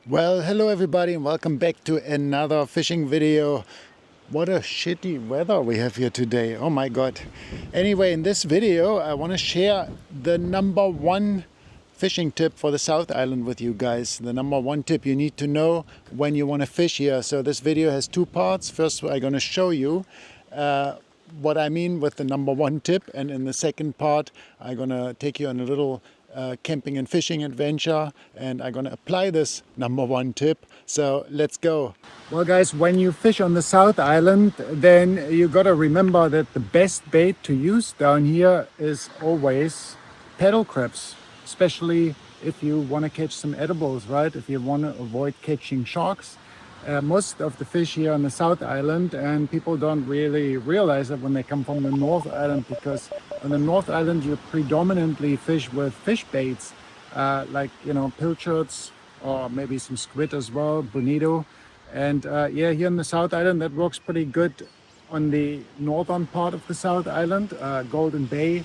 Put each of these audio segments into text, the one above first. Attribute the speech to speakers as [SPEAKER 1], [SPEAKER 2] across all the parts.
[SPEAKER 1] Well, hello everybody and welcome back to another fishing video. What a shitty weather we have here today. Oh my god. Anyway, in this video I want to share the number one fishing tip for the South Island with you guys. The number one tip you need to know when you want to fish here. So this video has two parts. First I'm going to show you what I mean with the number one tip, and in the second part I'm going to take you on a little camping and fishing adventure, and I'm gonna apply this number one tip. So let's go. Well guys, when you fish on the South Island, then you gotta remember that the best bait to use down here is always paddle crabs, especially if you want to catch some edibles, right? If you want to avoid catching sharks. Most of the fish here on the South Island, and people don't really realize that when they come from the North Island, because on the North Island you predominantly fish with fish baits, like, you know, pilchards or maybe some squid as well, bonito. And yeah, here on the South Island that works pretty good on the northern part of the South Island, Golden Bay,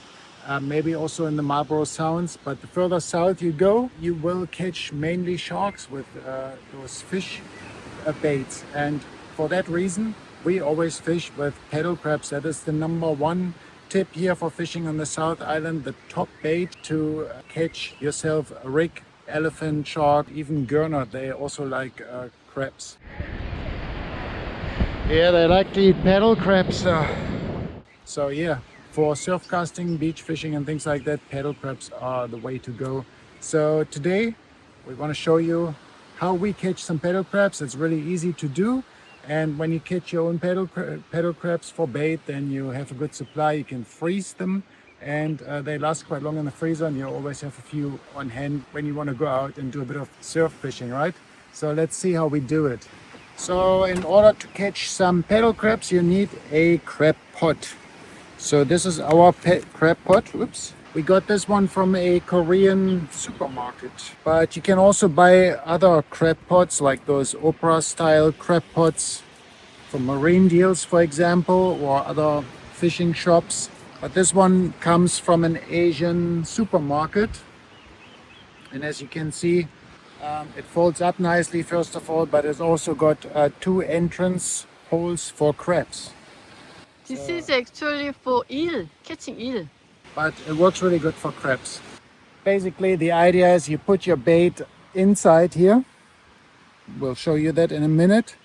[SPEAKER 1] maybe also in the Marlborough Sounds. But the further south you go, you will catch mainly sharks with those fish baits, and for that reason we always fish with paddle crabs. That is the number one tip here for fishing on the South Island, the top bait to catch yourself a rig, elephant, shark, even Gurnard. They also like crabs. Yeah, they like to eat paddle crabs. So yeah, for surf casting, beach fishing and things like that, paddle crabs are the way to go. So today we want to show you how we catch some paddle crabs. It's really easy to do, and when you catch your own paddle crabs for bait, then you have a good supply. You can freeze them, and they last quite long in the freezer, and you always have a few on hand when you want to go out and do a bit of surf fishing, right? So let's see how we do it. So in order to catch some paddle crabs, you need a crab pot. So this is our crab pot. Oops. We got this one from a Korean supermarket, but you can also buy other crab pots, like those opera style crab pots from marine deals, for example, or other fishing shops. But this one comes from an Asian supermarket, and as you can see, it folds up nicely first of all, but it's also got two entrance holes for crabs.
[SPEAKER 2] This is actually for eel, catching eel.
[SPEAKER 1] But it works really good for crabs. Basically, the idea is you put your bait inside here. We'll show you that in a minute.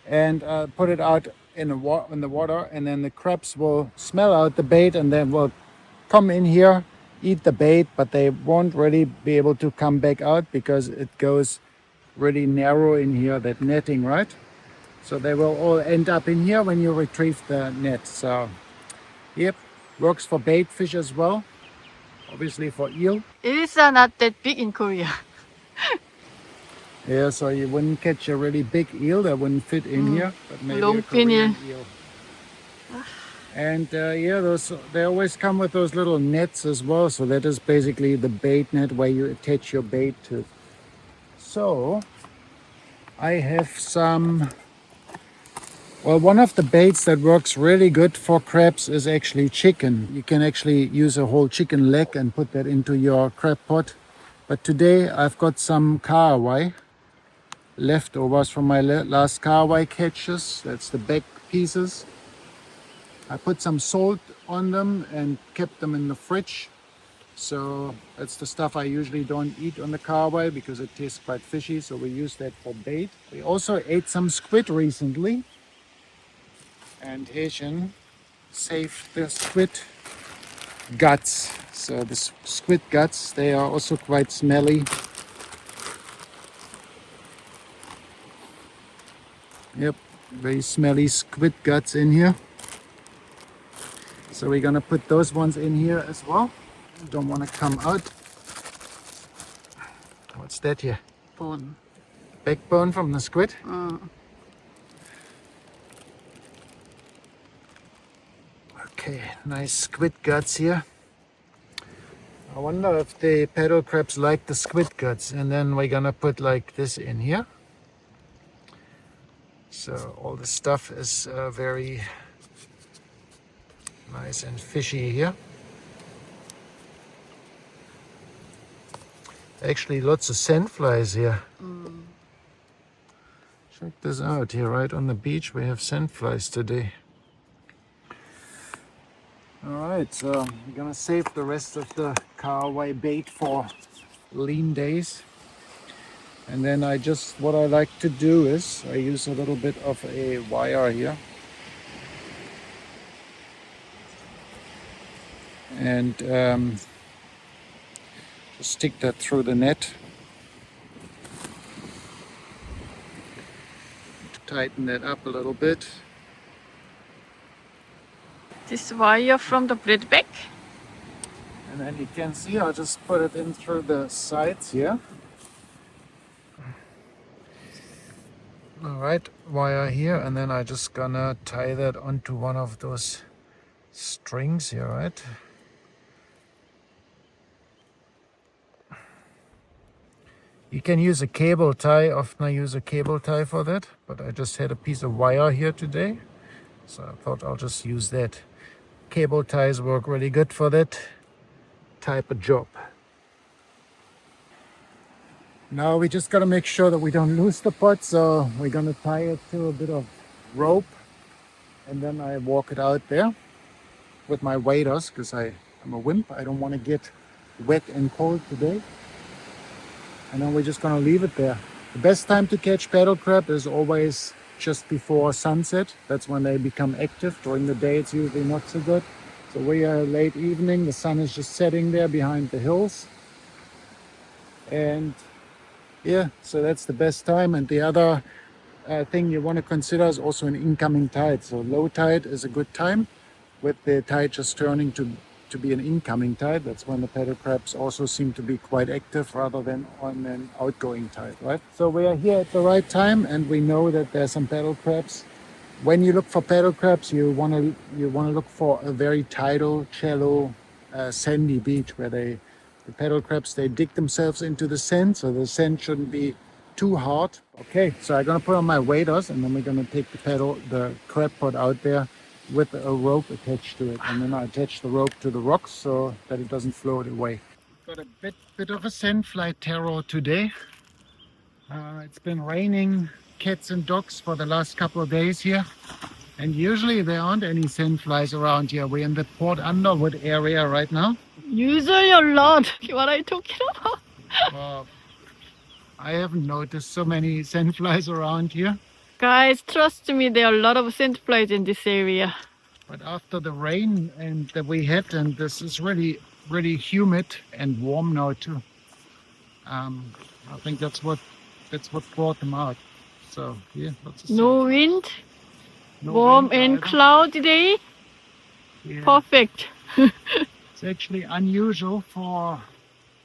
[SPEAKER 1] And put it out in the water, and then the crabs will smell out the bait and then will come in here, eat the bait, but they won't really be able to come back out because it goes really narrow in here, that netting, right? So they will all end up in here when you retrieve the net. So, yep. Works for bait fish as well, obviously for eel.
[SPEAKER 2] Eels are not that big in Korea.
[SPEAKER 1] Yeah, so you wouldn't catch a really big eel that wouldn't fit in here, but maybe
[SPEAKER 2] Long
[SPEAKER 1] a Korean
[SPEAKER 2] fin
[SPEAKER 1] eel. And yeah, they always come with those little nets as well. So that is basically the bait net where you attach your bait to. So I have some. Well, one of the baits that works really good for crabs is actually chicken. You can actually use a whole chicken leg and put that into your crab pot. But today I've got some kahawai leftovers from my last kahawai catches. That's the back pieces. I put some salt on them and kept them in the fridge. So that's the stuff I usually don't eat on the kahawai because it tastes quite fishy. So we use that for bait. We also ate some squid recently. And Asian saved the squid guts. So the squid guts, they are also quite smelly. Yep, very smelly squid guts in here. So we're gonna put those ones in here as well. Don't want to come out. What's that here?
[SPEAKER 2] Bone.
[SPEAKER 1] Backbone from the squid. Okay, nice squid guts here. I wonder if the paddle crabs like the squid guts. And then we're gonna put like this in here. So all the stuff is very nice and fishy here. Actually lots of sandflies here. Check this out here, right on the beach we have sandflies today. Alright, so I'm gonna save the rest of the carway bait for lean days. And then what I like to do is I use a little bit of a wire here. And just stick that through the net. Tighten that up a little bit.
[SPEAKER 2] This wire from the bread bag.
[SPEAKER 1] And then you can see I'll just put it in through the sides here. Alright, wire here, and then I just gonna tie that onto one of those strings here, right? You can use a cable tie. Often I use a cable tie for that, but I just had a piece of wire here today, so I thought I'll just use that. Cable ties work really good for that type of job. Now we just got to make sure that we don't lose the pot, so we're going to tie it to a bit of rope, and then I walk it out there with my waders, because I'm a wimp. I don't want to get wet and cold today. And then we're just going to leave it there. The best time to catch paddle crab is always just before sunset. That's when they become active. During the day it's usually not so good. So we are late evening, the sun is just setting there behind the hills. And yeah, so that's the best time. And the other thing you want to consider is also an incoming tide. So low tide is a good time, with the tide just turning to be an incoming tide. That's when the paddle crabs also seem to be quite active rather than on an outgoing tide, right? So we are here at the right time, and we know that there's some paddle crabs. When you look for paddle crabs, you want to look for a very tidal, shallow, sandy beach where the paddle crabs, they dig themselves into the sand, so the sand shouldn't be too hard. Okay, so I'm gonna put on my waders, and then we're gonna take the crab pot out there with a rope attached to it, and then I attach the rope to the rocks so that it doesn't float away. Got a bit of a sandfly terror today. It's been raining cats and dogs for the last couple of days here, and usually there aren't any sandflies around here. We're in the Port Underwood area right now.
[SPEAKER 2] Usually a lot. What are you talking about?
[SPEAKER 1] I haven't noticed so many sandflies around here.
[SPEAKER 2] Guys, trust me, there are a lot of sandflies in this area.
[SPEAKER 1] But after the rain that we had, and this is really, really humid and warm now too. I think that's what brought them out. So yeah,
[SPEAKER 2] no wind,
[SPEAKER 1] no
[SPEAKER 2] warm
[SPEAKER 1] wind
[SPEAKER 2] and
[SPEAKER 1] either.
[SPEAKER 2] cloudy day.
[SPEAKER 1] Yeah.
[SPEAKER 2] Perfect.
[SPEAKER 1] It's actually unusual to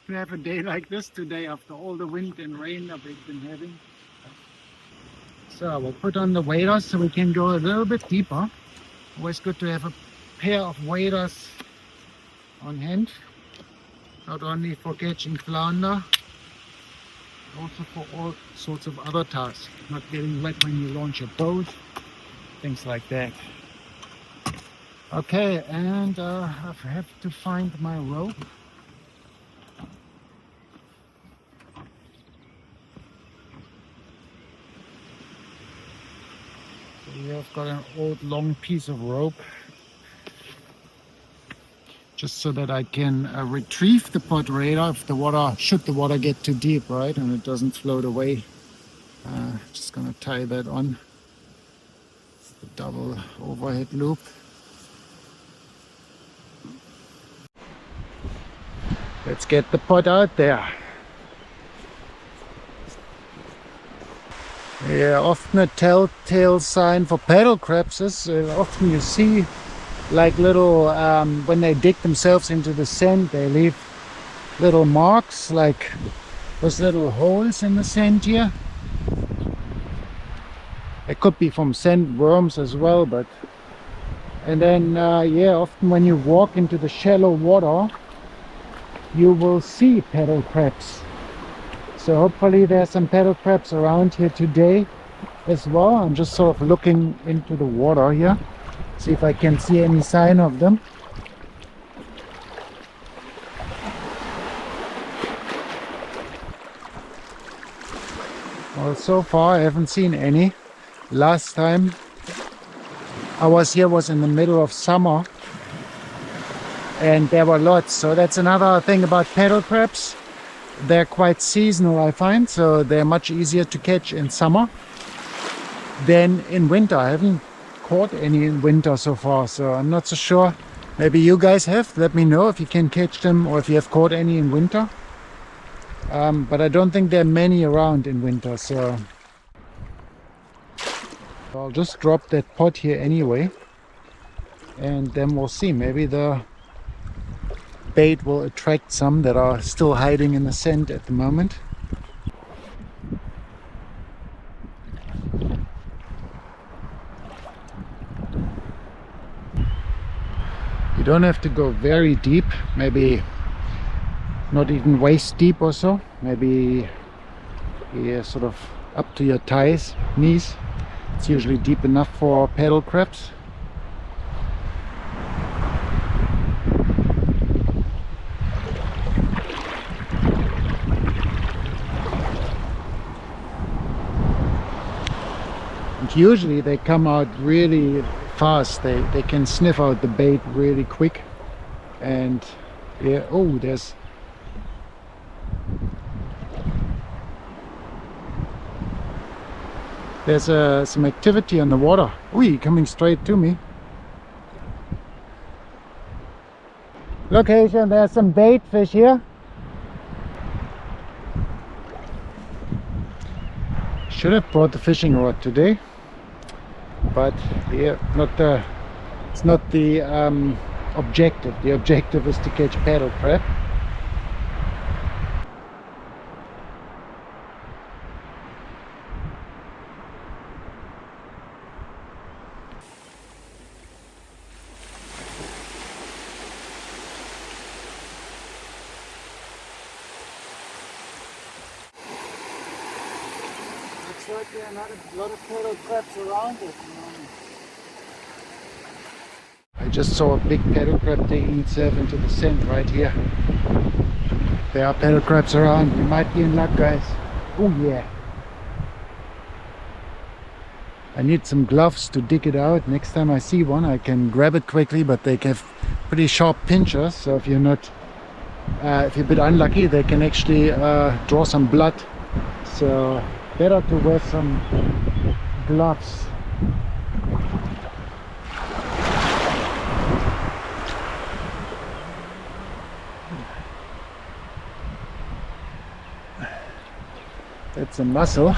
[SPEAKER 1] have a day like this today after all the wind and rain that we've been having. So we'll put on the waders so we can go a little bit deeper. Always good to have a pair of waders on hand, not only for catching flounder, also for all sorts of other tasks. Not getting wet when you launch a boat, things like that. Okay, and I have to find my rope. Here I've got an old long piece of rope, just so that I can retrieve the pod radar if should the water get too deep, right, and it doesn't float away. Just gonna tie that on the double overhead loop. Let's get the pod out there. Yeah, often a telltale sign for paddle crabs is often you see like little, when they dig themselves into the sand, they leave little marks, like those little holes in the sand here. It could be from sandworms as well, and then yeah, often when you walk into the shallow water, you will see paddle crabs. So hopefully there's some paddle crabs around here today as well. I'm just sort of looking into the water here, see if I can see any sign of them. All Well, so far I haven't seen any. Last time I was here was in the middle of summer and there were lots. So that's another thing about paddle crabs. They're quite seasonal, I find, so they're much easier to catch in summer than in winter. I haven't caught any in winter so far, so I'm not so sure. Maybe you guys have. Let me know if you can catch them or if you have caught any in winter. But I don't think there are many around in winter, so I'll just drop that pot here anyway, and then we'll see. Maybe the bait will attract some that are still hiding in the sand at the moment. You don't have to go very deep, maybe not even waist deep or so, maybe sort of up to your thighs, knees. It's usually deep enough for paddle crabs. And usually they come out really fast. They can sniff out the bait really quick. And yeah, oh, there's some activity on the water. Ooh, coming straight to me. Location, there's some bait fish here. Should have brought the fishing rod today, but yeah, it's not the objective. The objective is to catch paddle crab. Looks like there are not a lot of paddle crabs around at the moment. I just saw a big paddle crab digging itself into the sand right here. There are paddle crabs around. You might be in luck, guys. Oh yeah. I need some gloves to dig it out. Next time I see one, I can grab it quickly, but they have pretty sharp pinchers. So if you're not, if you're a bit unlucky, they can actually draw some blood. So better to wear some gloves. That's a mussel.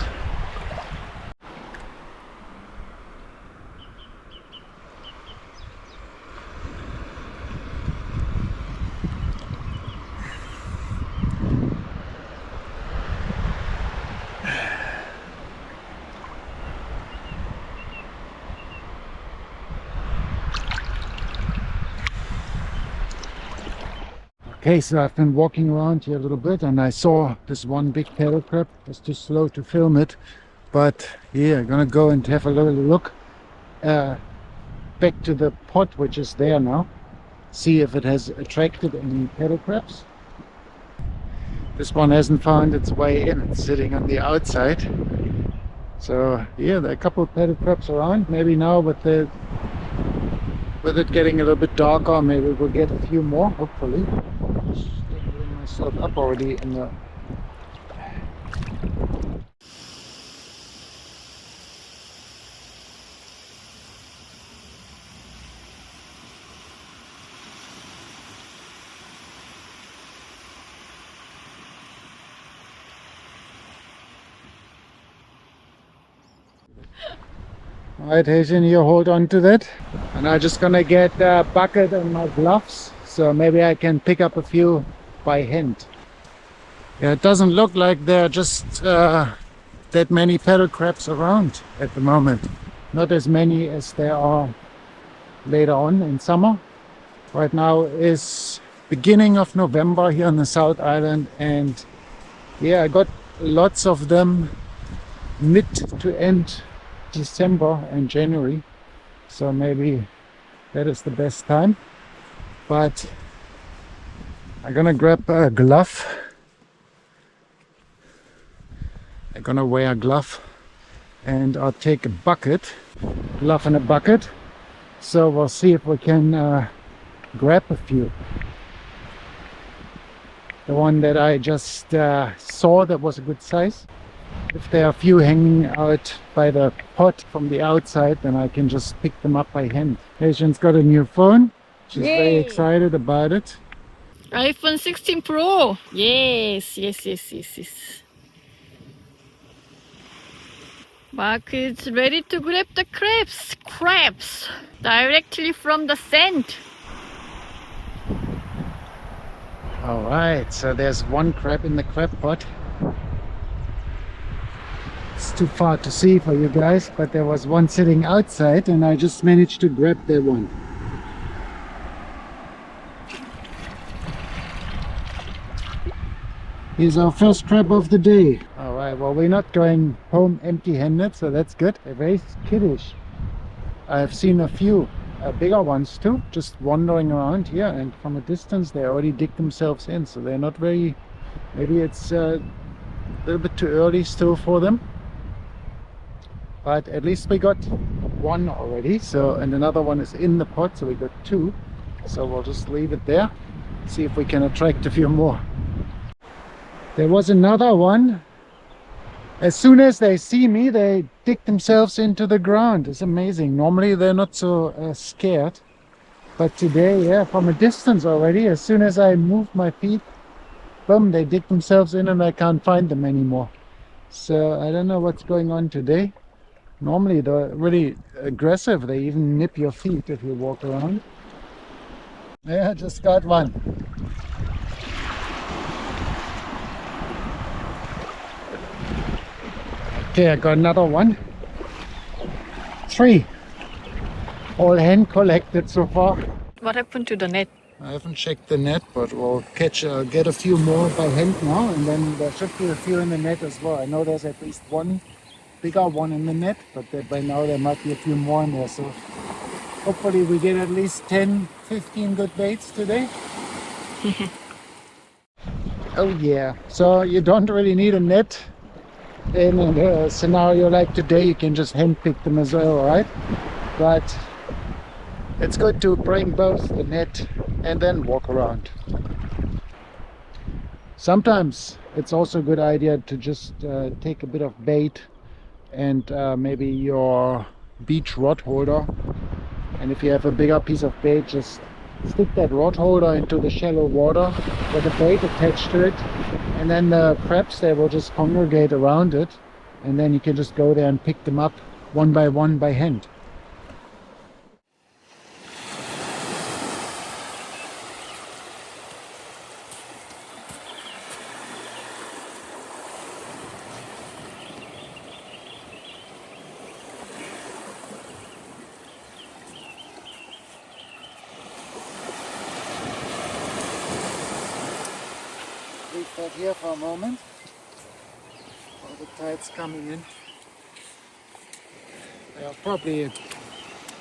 [SPEAKER 1] Okay, so I've been walking around here a little bit and I saw this one big paddle crab. It was too slow to film it, but yeah, I'm gonna go and have a little look back to the pot which is there now, see if it has attracted any paddle crabs. This one hasn't found its way in, it's sitting on the outside. So yeah, there are a couple of paddle crabs around. Maybe now with it getting a little bit darker, maybe we'll get a few more, hopefully. Getting myself up already in the... Alright, Haitian, you hold on to that. And I'm just gonna get a bucket and my gloves, so maybe I can pick up a few by hand. Yeah, it doesn't look like there are just that many paddle crabs around at the moment. Not as many as there are later on in summer. Right now is beginning of November here on the South Island, and yeah, I got lots of them mid to end December and January, so maybe that is the best time. But I'm gonna grab a glove I'm gonna wear a glove and I'll take a bucket, glove and a bucket. So we'll see if we can grab a few. The one that I just saw that was a good size. If there are a few hanging out by the pot from the outside, then I can just pick them up by hand. Asian's got a new phone. She's very excited about it.
[SPEAKER 2] iPhone 16 Pro. Yes. Mark is ready to grab the crabs directly from the sand.
[SPEAKER 1] Alright, so there's one crab in the crab pot. It's too far to see for you guys, but there was one sitting outside and I just managed to grab that one. Here's our first crab of the day. Alright, well, we're not going home empty-handed, so that's good. They're very skittish. I've seen a few bigger ones too, just wandering around here, and from a distance they already dig themselves in, so they're not very, maybe it's a little bit too early still for them, but at least we got one already. So, and another one is in the pot, so we got two. So we'll just leave it there, see if we can attract a few more. There was another one. As soon as they see me, they dig themselves into the ground. It's amazing. Normally they're not so scared, but today, yeah, from a distance already, as soon as I move my feet, boom, they dig themselves in and I can't find them anymore. So I don't know what's going on today. Normally they're really aggressive. They even nip your feet if you walk around. Yeah, just got one. Okay, I got another one. 3. All hand collected so far.
[SPEAKER 2] What happened to the net?
[SPEAKER 1] I haven't checked the net, but we'll get a few more by hand now, and then there should be a few in the net as well. I know there's at least one bigger one in the net, but by now there might be a few more in there. So hopefully we get at least 10-15 good baits today. Oh yeah, so you don't really need a net. In a scenario like today, you can just hand pick them as well, right? But it's good to bring both the net and then walk around. Sometimes it's also a good idea to just take a bit of bait and maybe your beach rod holder, and if you have a bigger piece of bait, just stick that rod holder into the shallow water with a bait attached to it, and then the crabs, they will just congregate around it, and then you can just go there and pick them up one by hand. Leave that here for a moment. All the tide's coming in. There are probably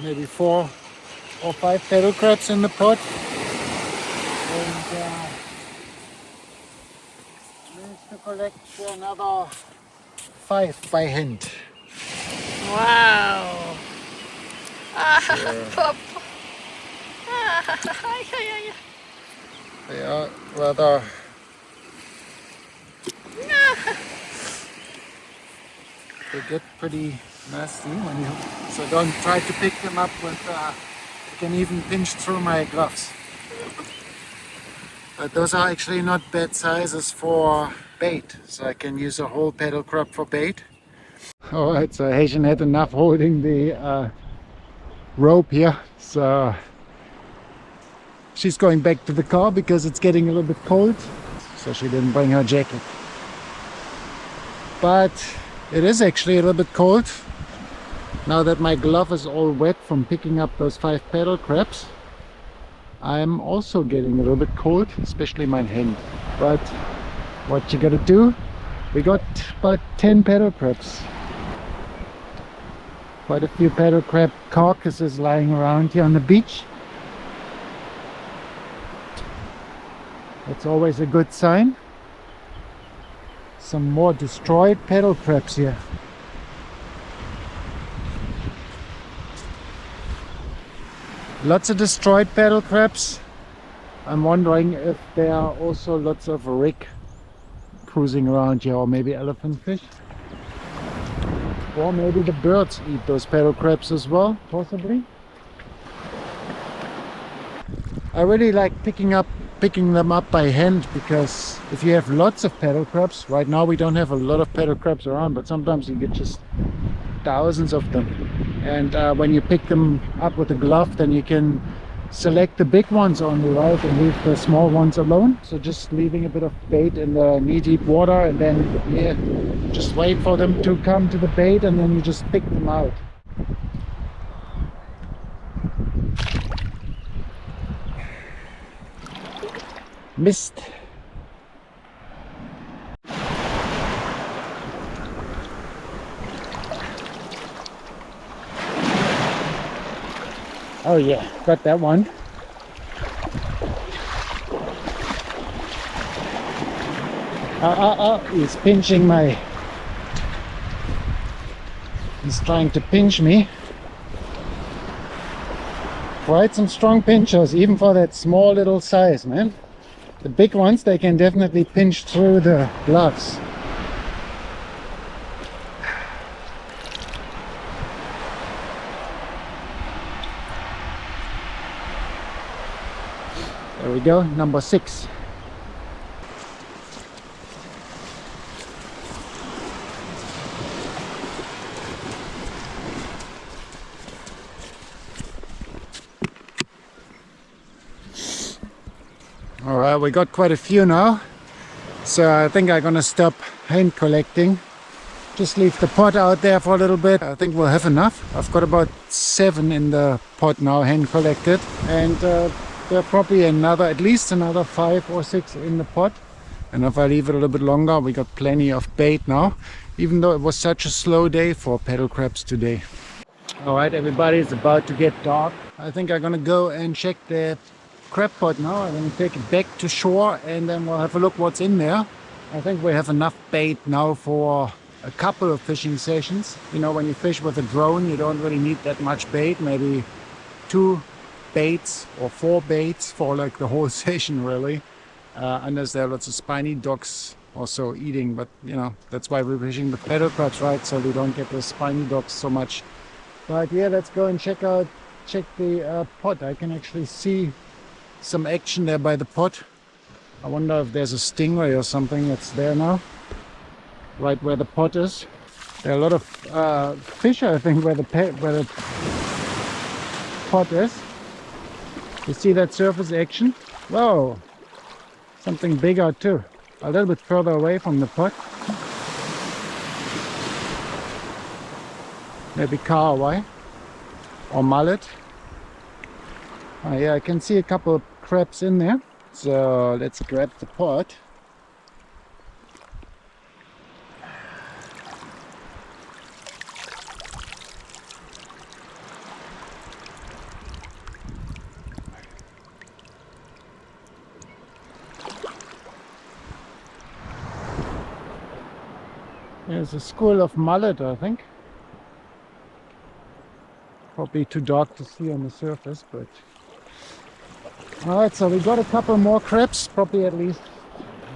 [SPEAKER 1] maybe 4 or 5 paddle crabs in the pot. And managed to collect another 5 by hand.
[SPEAKER 2] Wow.
[SPEAKER 1] So,
[SPEAKER 2] Pop.
[SPEAKER 1] they are rather they get pretty nasty when you, so don't try to pick them up with you can even pinch through my gloves. But those are actually not bad sizes for bait, so I can use a whole paddle crab for bait. Alright, so Haitian had enough holding the rope here, so she's going back to the car because it's getting a little bit cold, so she didn't bring her jacket. But it is actually a little bit cold now that my glove is all wet from picking up those 5 paddle crabs. I'm also getting a little bit cold, especially my hand. But what you gotta do, we got about 10 paddle crabs. Quite a few paddle crab carcasses lying around here on the beach. That's always a good sign. some more destroyed paddle crabs here. Lots of destroyed paddle crabs. I'm wondering if there are also lots of rig cruising around here, or maybe elephant fish. Or maybe the birds eat those paddle crabs as well, possibly. I really like picking them up by hand, because if you have lots of paddle crabs, right now we don't have a lot of paddle crabs around, but sometimes you get just thousands of them. And when you pick them up with a glove, then you can select the big ones only, right, and leave the small ones alone. So just leaving a bit of bait in the knee-deep water, and then just wait for them to come to the bait, and then you just pick them out. Missed. Oh yeah, got that one. He's pinching my... He's trying to pinch me. Quite some strong pinchers, even for that small little size, man. The big ones, they can definitely pinch through the gloves. There we go, number 6. Alright, we got quite a few now, so I think I'm gonna stop hand collecting. Just leave the pot out there for a little bit. I think we'll have enough. I've got about 7 in the pot now, hand collected, and there are probably at least another 5 or 6 in the pot. And if I leave it a little bit longer, we got plenty of bait now, even though it was such a slow day for paddle crabs today. Alright everybody, it's about to get dark. I think I'm gonna go and check the crab pot now. I'm going to take it back to shore, and then we'll have a look what's in there. I think we have enough bait now for a couple of fishing sessions. You know, when you fish with a drone, you don't really need that much bait, maybe 2 baits or 4 baits for like the whole session really, unless there are lots of spiny dogs also eating. But you know, that's why we're fishing with paddle crabs, right, so we don't get the spiny dogs so much. But yeah, let's go and check the pot. I can actually see some action there by the pot. I wonder if there's a stingray or something that's there now, right where the pot is. There are a lot of fish, I think, where the pot is. You see that surface action? Whoa, something bigger too, a little bit further away from the pot. Maybe kahawai or mullet. Oh yeah, I can see a couple of crabs in there. So let's grab the pot. There's a school of mullet, I think. Probably too dark to see on the surface, but... Alright, so we got a couple more crabs, probably at least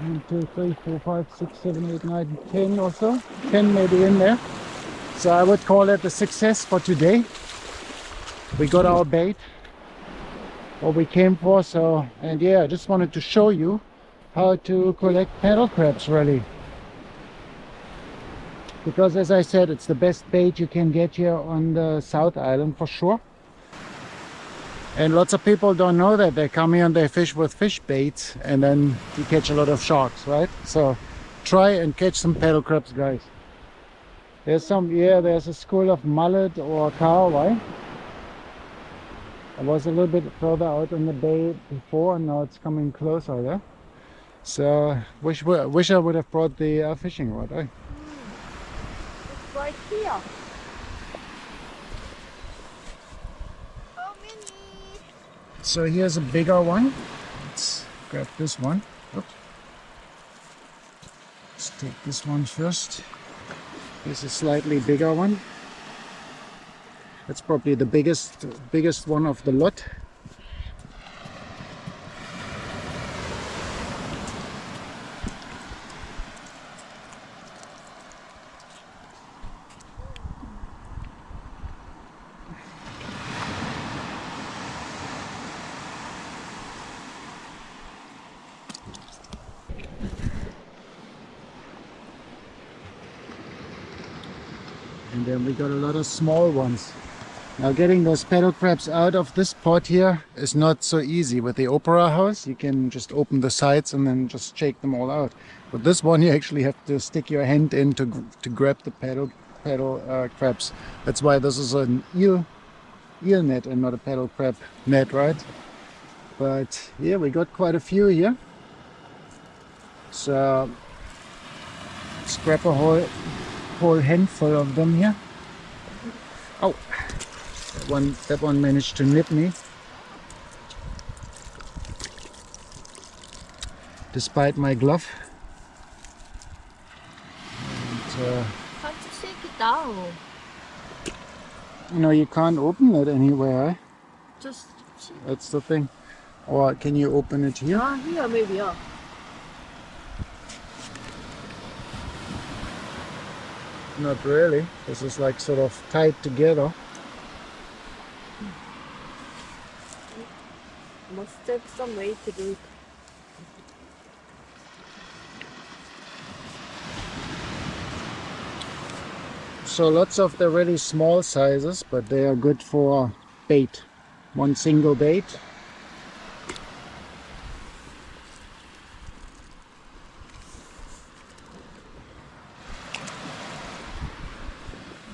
[SPEAKER 1] 1, 2, 3, 4, 5, 6, 7, 8, 9, 10 or so. 10 maybe in there. So I would call it a success for today. We got our bait, what we came for. So, and yeah, I just wanted to show you how to collect paddle crabs really. Because as I said, it's the best bait you can get here on the South Island for sure. And lots of people don't know that. They come here and they fish with fish baits, and then you catch a lot of sharks, right? So try and catch some paddle crabs, guys. There's a school of mullet or kahawai. I was a little bit further out on the bay before, and now it's coming closer there. So wish I would have brought the fishing rod, eh?
[SPEAKER 2] It's right here.
[SPEAKER 1] So here's a bigger one. Let's grab this one. Oops. Just take this one first. This is a slightly bigger one. That's probably the biggest one of the lot. And then we got a lot of small ones. Now getting those paddle crabs out of this pot here is not so easy. With the opera house you can just open the sides and then just shake them all out. But this one you actually have to stick your hand in to grab the paddle crabs. That's why this is an eel net and not a paddle crab net, right? But yeah, we got quite a few here. So let's grab a whole handful of them here. Oh, that one managed to nip me, despite my glove. And,
[SPEAKER 2] Can't you take it down?
[SPEAKER 1] you can't open it anywhere. Eh?
[SPEAKER 2] Just
[SPEAKER 1] That's the thing. Or can you open it here?
[SPEAKER 2] here maybe, yeah.
[SPEAKER 1] Not really. This is like sort of tied together.
[SPEAKER 2] Must have some way to do it.
[SPEAKER 1] So lots of the really small sizes, but they are good for bait. One single bait.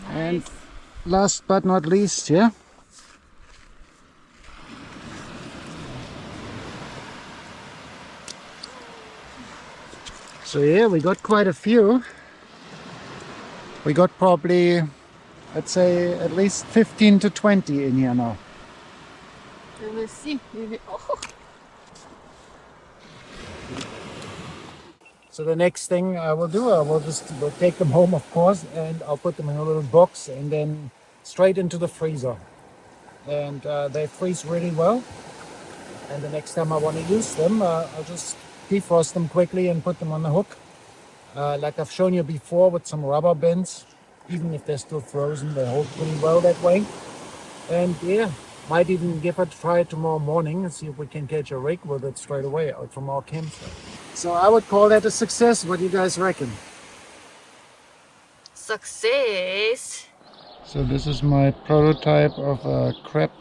[SPEAKER 1] And last but not least, yeah. So yeah, we got quite a few. We got probably, I'd say, at least 15 to 20 in here now.
[SPEAKER 2] We will see. Oh.
[SPEAKER 1] So the next thing I will do, we'll take them home, of course, and I'll put them in a little box and then straight into the freezer. And they freeze really well. And the next time I want to use them, I'll just defrost them quickly and put them on the hook. Like I've shown you before with some rubber bands. Even if they're still frozen, they hold pretty well that way. And yeah, might even give it a try tomorrow morning and see if we can catch a rig with it straight away out from our campsite. So I would call that a success. What do you guys reckon?
[SPEAKER 2] Success!
[SPEAKER 1] So this is my prototype of a crab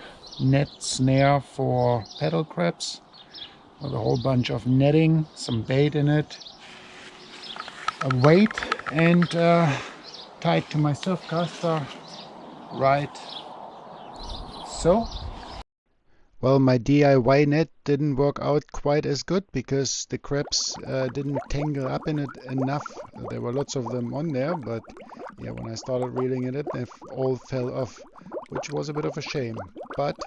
[SPEAKER 1] net snare for paddle crabs. With a whole bunch of netting, some bait in it, a weight, and tied to my Surfcaster right so. Well, my DIY net didn't work out quite as good because the crabs didn't tangle up in it enough. There were lots of them on there, but yeah, when I started reeling it, they all fell off, which was a bit of a shame. But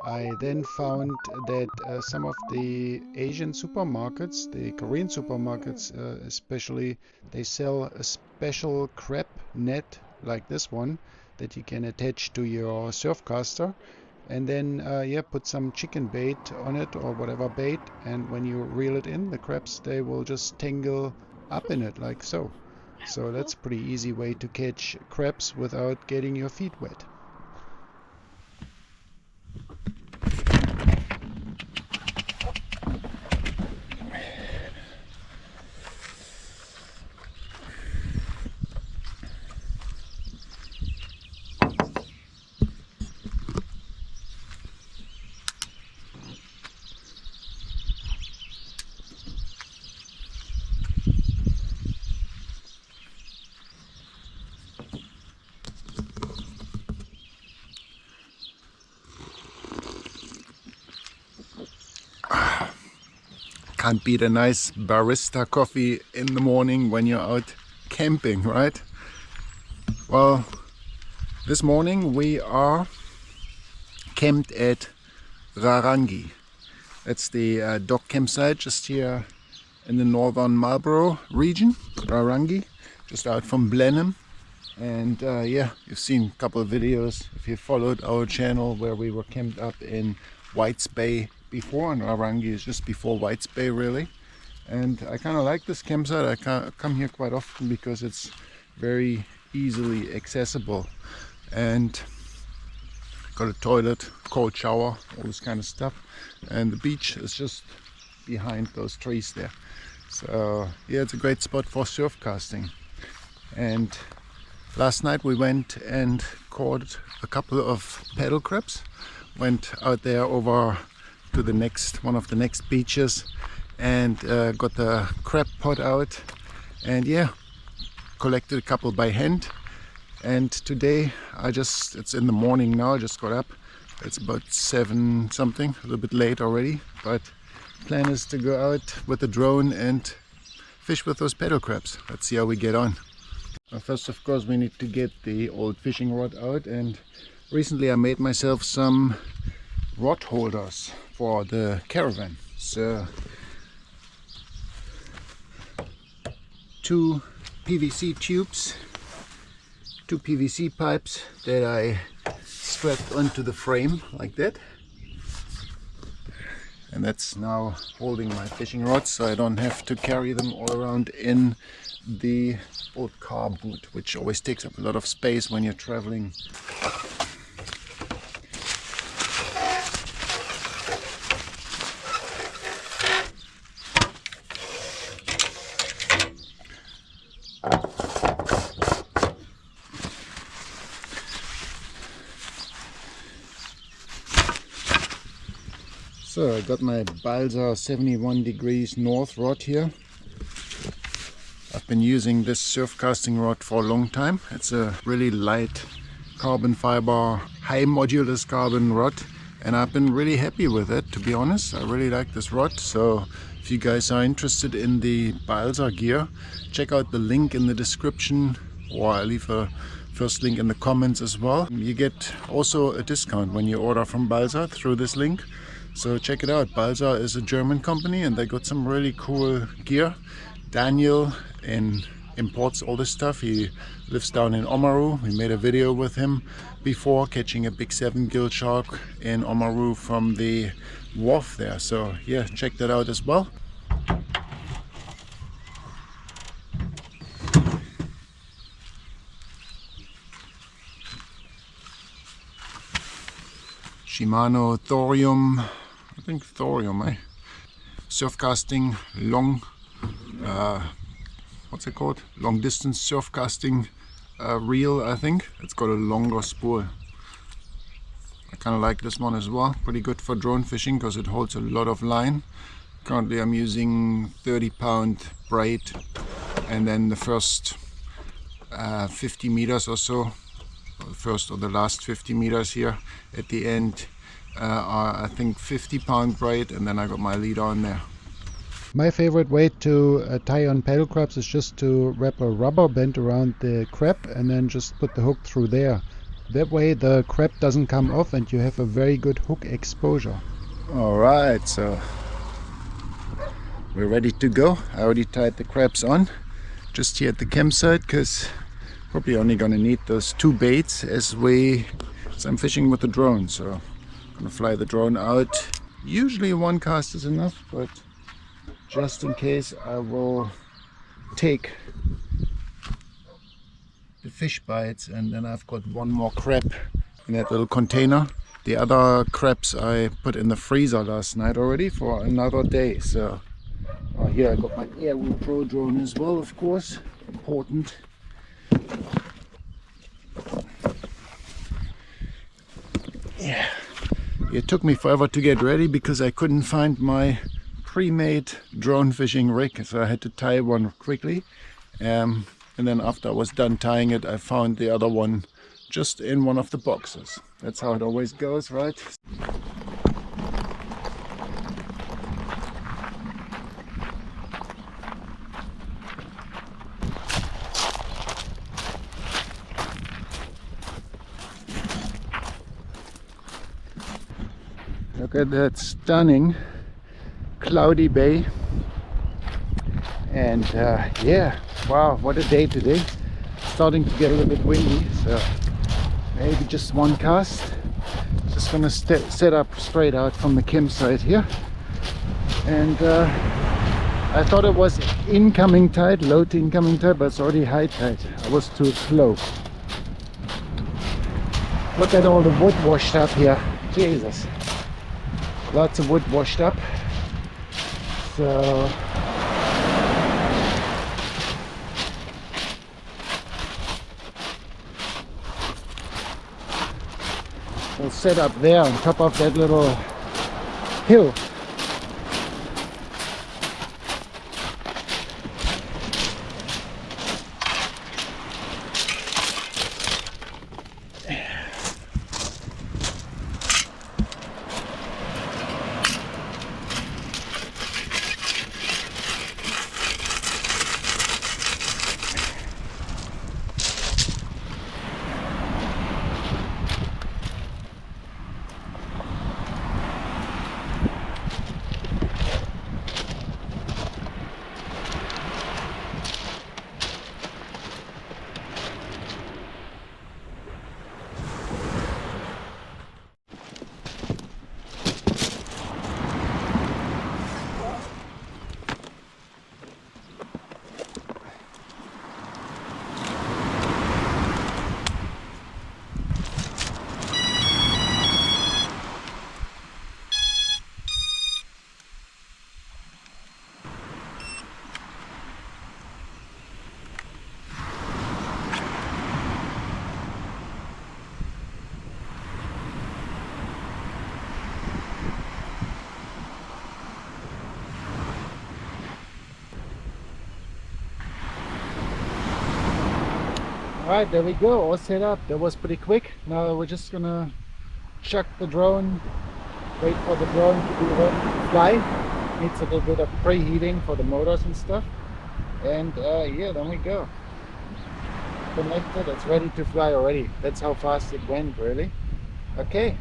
[SPEAKER 1] I then found that some of the Asian supermarkets, the Korean supermarkets especially, they sell a special crab net like this one that you can attach to your Surfcaster. And then put some chicken bait on it or whatever bait, and when you reel it in, the crabs, they will just tangle up in it like so. So that's a pretty easy way to catch crabs without getting your feet wet. Can't beat a nice barista coffee in the morning when you're out camping, right? Well, this morning we are camped at Rarangi. That's the dock campsite just here in the northern Marlborough region, Rarangi, just out from Blenheim. And yeah, you've seen a couple of videos if you followed our channel where we were camped up in Whites Bay before, and Rarangi is just before Whites Bay really. And I kind of like this campsite. I come here quite often because it's very easily accessible, and got a toilet, cold shower, all this kind of stuff, and the beach is just behind those trees there. So yeah, it's a great spot for surf casting. And last night we went and caught a couple of paddle crabs. Went out there over to the next one of the next beaches and got the crab pot out, and yeah, collected a couple by hand. And today it's in the morning now, I just got up. It's about 7 something, a little bit late already, but plan is to go out with the drone and fish with those paddle crabs. Let's see how we get on. First, of course, we need to get the old fishing rod out, and recently I made myself some rod holders for the caravan. So 2 PVC tubes, 2 PVC pipes that I strapped onto the frame like that, and that's now holding my fishing rods so I don't have to carry them all around in the old car boot, which always takes up a lot of space when you're traveling. So I got my Balsa 71 degrees north rod here. I've been using this surf casting rod for a long time. It's a really light carbon fiber, high modulus carbon rod, and I've been really happy with it, to be honest. I really like this rod. So if you guys are interested in the Balsa gear, check out the link in the description, or I'll leave a first link in the comments as well. You get also a discount when you order from Balsa through this link. So check it out. Balsa is a German company and they got some really cool gear. Daniel imports all this stuff. He lives down in Oamaru. We made a video with him before, catching a big 7-gill shark in Oamaru from the wharf there. So yeah, check that out as well. Shimano Thorium, I think Thorium, surf casting long, what's it called? Long distance surf casting reel, I think. It's got a longer spool. I kind of like this one as well. Pretty good for drone fishing because it holds a lot of line. Currently I'm using 30-pound braid, and then the first 50 meters or so, the first or the last 50 meters here at the end are, I think, 50-pound braid, and then I got my leader on there. My favorite way to tie on paddle crabs is just to wrap a rubber band around the crab and then just put the hook through there. That way the crab doesn't come off and you have a very good hook exposure. Alright, so we're ready to go. I already tied the crabs on just here at the campsite because probably only gonna need those 2 baits as I'm fishing with the drone. So I'm gonna fly the drone out. Usually 1 cast is enough, but just in case I will take the fish bites, and then I've got 1 more crab in that little container. The other crabs I put in the freezer last night already for another day. So here I got my Airwood Pro drone as well, of course, important. Yeah, it took me forever to get ready because I couldn't find my pre-made drone fishing rig, so I had to tie one quickly, and then after I was done tying it, I found the other one just in one of the boxes. That's how it always goes, right? Look at that stunning cloudy bay. And yeah, wow, what a day today. Starting to get a little bit windy, so maybe just one cast. Just gonna set up straight out from the campsite here. And I thought it was incoming tide, low to incoming tide, but it's already high tide. I was too slow. Look at all the wood washed up here. Jesus. Lots of wood washed up. So we'll set up there on top of that little hill. Alright, there we go, all set up. That was pretty quick. Now we're just gonna chuck the drone, wait for the drone to be ready to fly. Needs a little bit of preheating for the motors and stuff. And yeah, then we go. Connected, it's ready to fly already. That's how fast it went, really. Okay.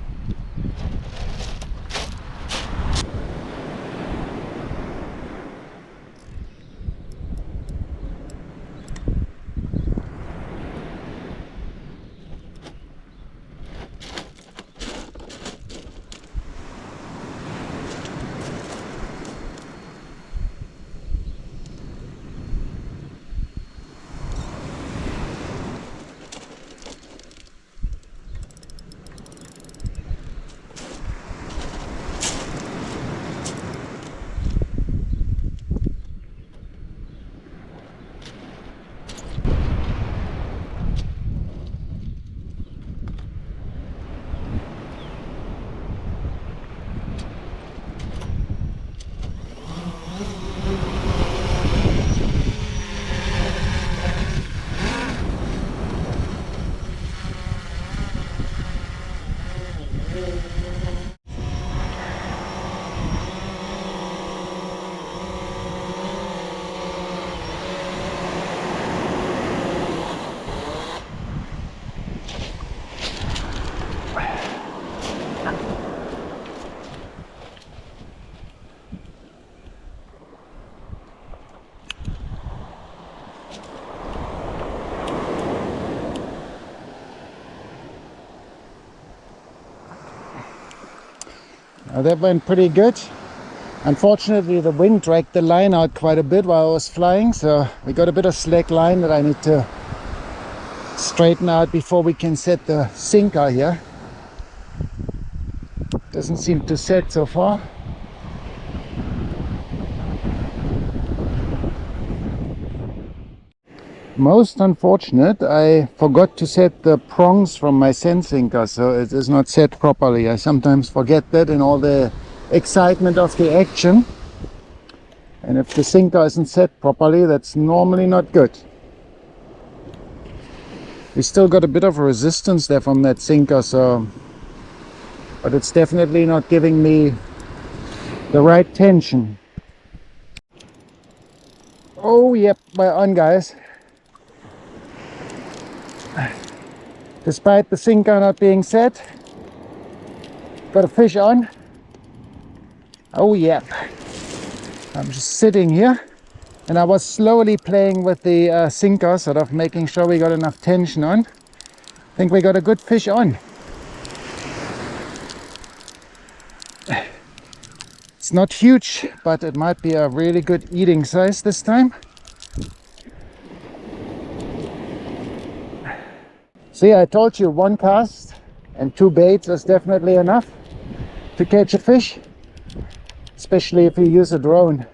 [SPEAKER 1] Now that went pretty good. Unfortunately, the wind dragged the line out quite a bit while I was flying, so we got a bit of slack line that I need to straighten out before we can set the sinker here. Doesn't seem to set so far. Most unfortunate, I forgot to set the prongs from my sand sinker, so it is not set properly. I sometimes forget that in all the excitement of the action. And if the sinker isn't set properly, that's normally not good. We still got a bit of a resistance there from that sinker, so but it's definitely not giving me the right tension. Oh yep, we're on, guys. Despite the sinker not being set, got a fish on. Oh yep. I'm just sitting here And I was slowly playing with the sinker, sort of making sure we got enough tension on. I think we got a good fish on. It's not huge, but it might be a really good eating size this time. See, I told you 1 cast and 2 baits is definitely enough to catch a fish, especially if you use a drone.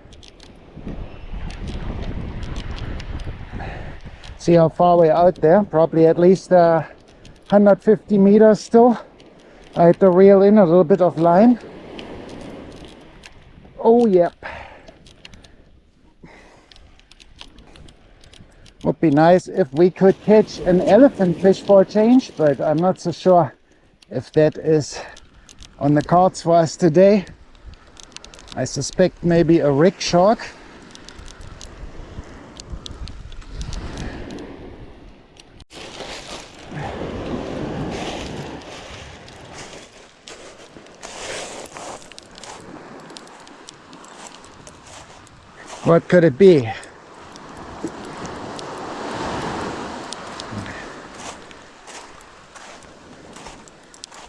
[SPEAKER 1] See how far we're out there, probably at least 150 meters still. I had to reel in a little bit of line. Oh, yep. Would be nice if we could catch an elephant fish for a change, but I'm not so sure if that is on the cards for us today. I suspect maybe a rig shark. What could it be?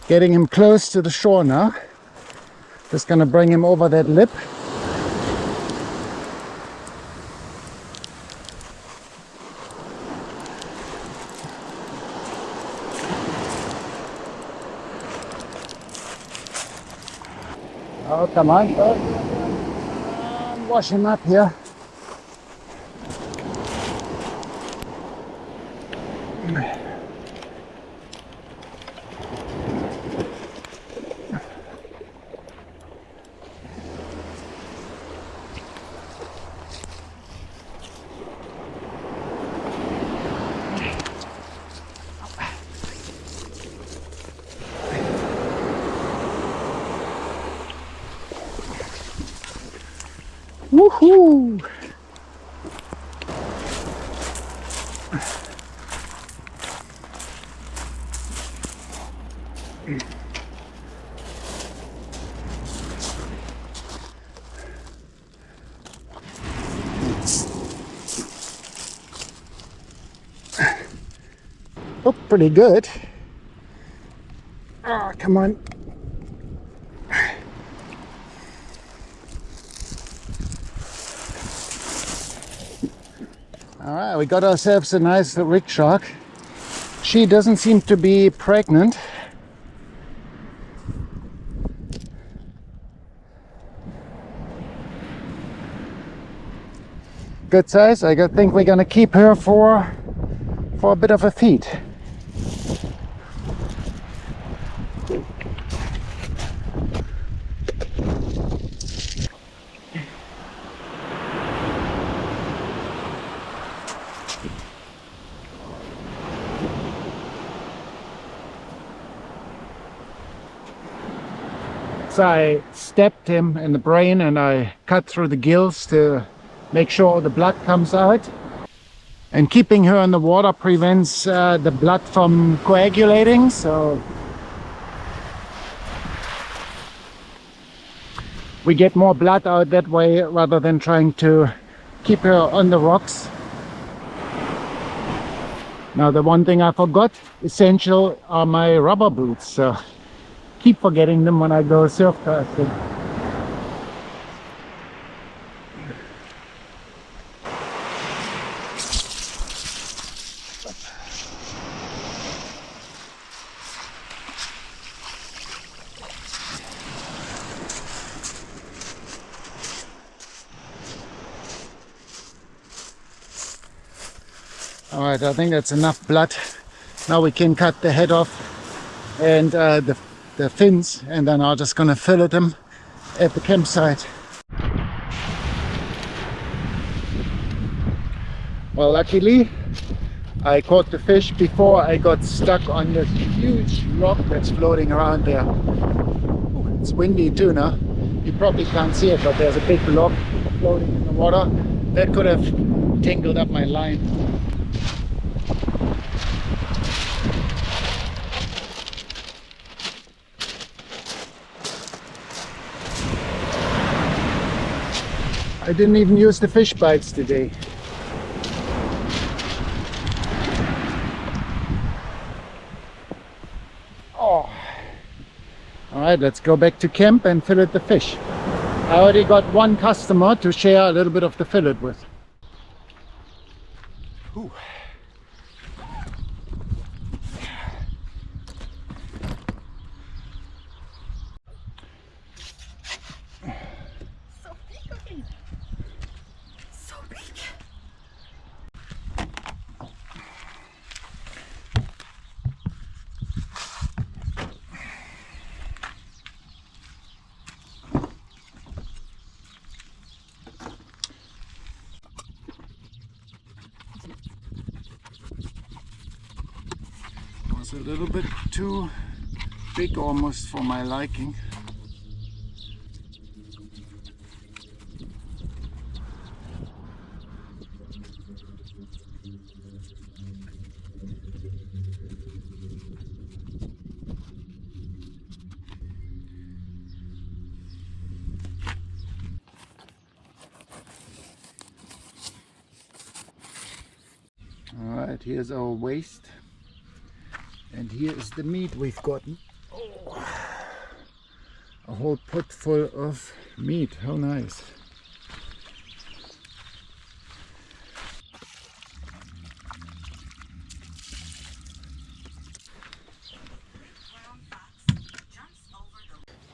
[SPEAKER 1] Getting him close to the shore now. Just gonna bring him over that lip. Oh, come on. Wash him up here. Woohoo! Oh, pretty good. Oh, come on. All right, we got ourselves a nice rig shark. She doesn't seem to be pregnant. Good size. I think we're gonna keep her for a bit of a feed. So I stabbed him in the brain and I cut through the gills to make sure the blood comes out. And keeping her in the water prevents the blood from coagulating, so we get more blood out that way rather than trying to keep her on the rocks. Now the one thing I forgot, essential, are my rubber boots. So keep forgetting them when I go surf casting. All right, I think that's enough blood. Now we can cut the head off and the fins, and then I'm just gonna fillet them at the campsite. Well, luckily I caught the fish before I got stuck on this huge rock that's floating around there. Ooh, it's windy too now. You probably can't see it, but there's a big log floating in the water. That could have tangled up my line. I didn't even use the fish bites today. Oh. Alright, let's go back to camp and fillet the fish. I already got one customer to share a little bit of the fillet with. Ooh.
[SPEAKER 2] So big again. So big.
[SPEAKER 1] Was a little bit too big almost for my liking. Alright, here's our waste. And here is the meat we've gotten. Oh, a whole pot full of meat. How nice.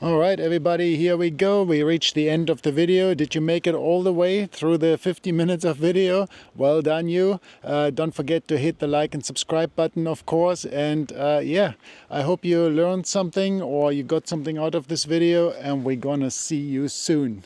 [SPEAKER 1] Alright everybody, here we go. We reached the end of the video. Did you make it all the way through the 50 minutes of video? Well done you. Don't forget to hit the like and subscribe button, of course. And yeah, I hope you learned something or you got something out of this video, and we're gonna see you soon.